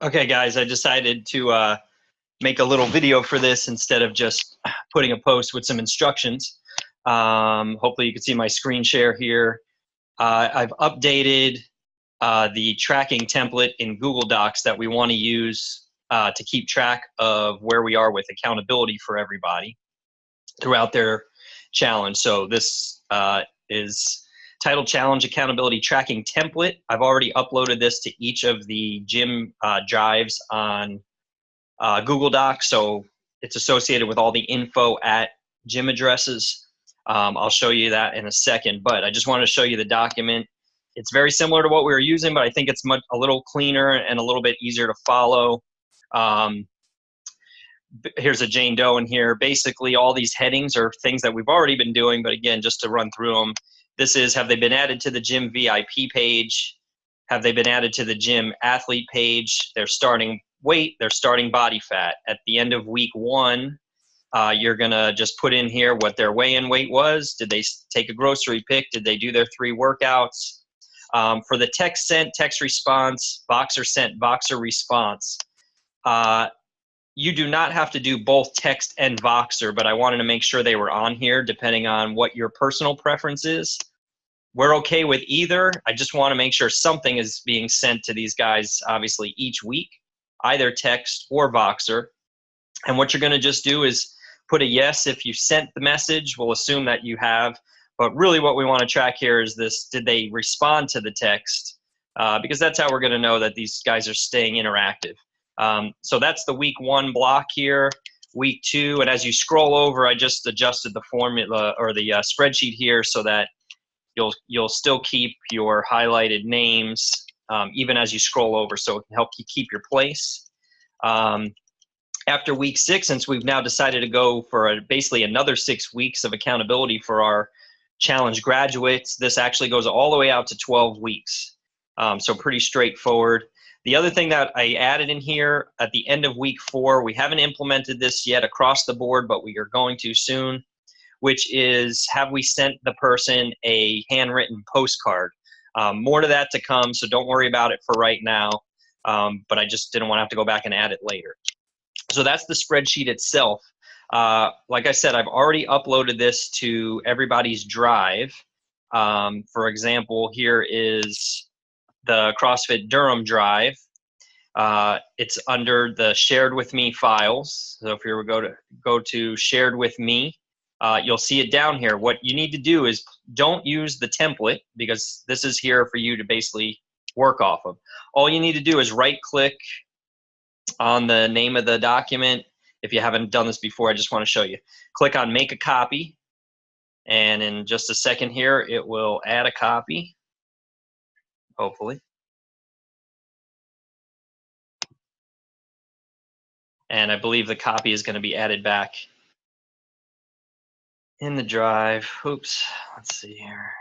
Okay, guys, I decided to make a little video for this instead of just putting a post with some instructions. Hopefully you can see my screen share here. I've updated the tracking template in Google Docs that we want to use to keep track of where we are with accountability for everybody throughout their challenge. So this is titled Challenge Accountability Tracking Template. I've already uploaded this to each of the gym drives on Google Docs, so it's associated with all the info at gym addresses. I'll show you that in a second, but I just wanted to show you the document. It's very similar to what we were using, but I think it's a little cleaner and a little bit easier to follow. Here's a Jane Doe in here. Basically, all these headings are things that we've already been doing, but again, just to run through them, this is, have they been added to the gym VIP page? Have they been added to the gym athlete page? Their starting weight, their starting body fat. At the end of week 1, you're gonna just put in here what their weigh-in weight was. Did they take a grocery pick? Did they do their 3 workouts? For the text sent, text response, Voxer sent, Voxer response. You do not have to do both text and Voxer, but I wanted to make sure they were on here depending on what your personal preference is. We're okay with either. I just want to make sure something is being sent to these guys, obviously, each week, either text or Voxer. And what you're going to just do is put a yes if you sent the message. We'll assume that you have. But really what we want to track here is this: did they respond to the text? Because that's how we're going to know that these guys are staying interactive. So that's the week 1 block here. Week 2, and as you scroll over, I just adjusted the formula or the spreadsheet here so that you'll still keep your highlighted names even as you scroll over, so it can help you keep your place. After week 6, since we've now decided to go for basically another 6 weeks of accountability for our challenge graduates, this actually goes all the way out to 12 weeks. So pretty straightforward. The other thing that I added in here at the end of week 4, we haven't implemented this yet across the board, but we are going to soon, which is, have we sent the person a handwritten postcard? More to that to come, so don't worry about it for right now, but I just didn't want to have to go back and add it later. So that's the spreadsheet itself. Like I said, I've already uploaded this to everybody's drive. For example, here is the CrossFit Durham drive. It's under the shared with me files. So if you were go to shared with me, you'll see it down here. What you need to do is don't use the template, because this is here for you to basically work off of. All you need to do is right click on the name of the document. If you haven't done this before, I just want to show you. Click on make a copy, and in just a second here, it will add a copy, hopefully. And I believe the copy is going to be added back in the drive. Oops, let's see here.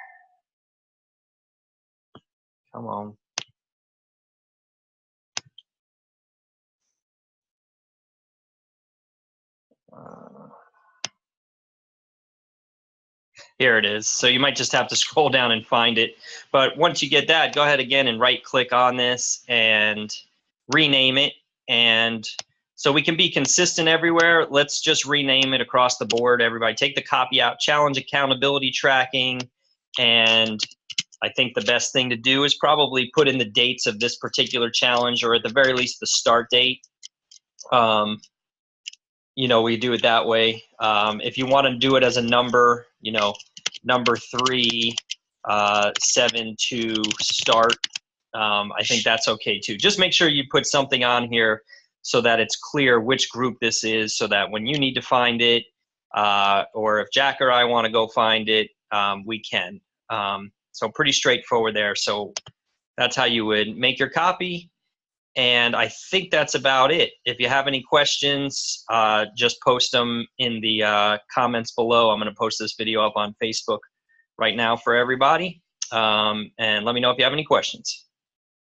Come on. Here it is. So you might just have to scroll down and find it. But once you get that, go ahead again and right click on this and rename it. And so we can be consistent everywhere. Let's just rename it across the board. Everybody take the copy out, challenge accountability tracking. And I think the best thing to do is probably put in the dates of this particular challenge, or at the very least the start date. You know, we do it that way. If you want to do it as a number, you know, number 3, 7 to start, I think that's okay too. Just make sure you put something on here so that it's clear which group this is, so that when you need to find it, or if Jack or I want to go find it, we can. So pretty straightforward there. So that's how you would make your copy. And I think that's about it. If you have any questions, just post them in the comments below. I'm going to post this video up on Facebook right now for everybody. And let me know if you have any questions.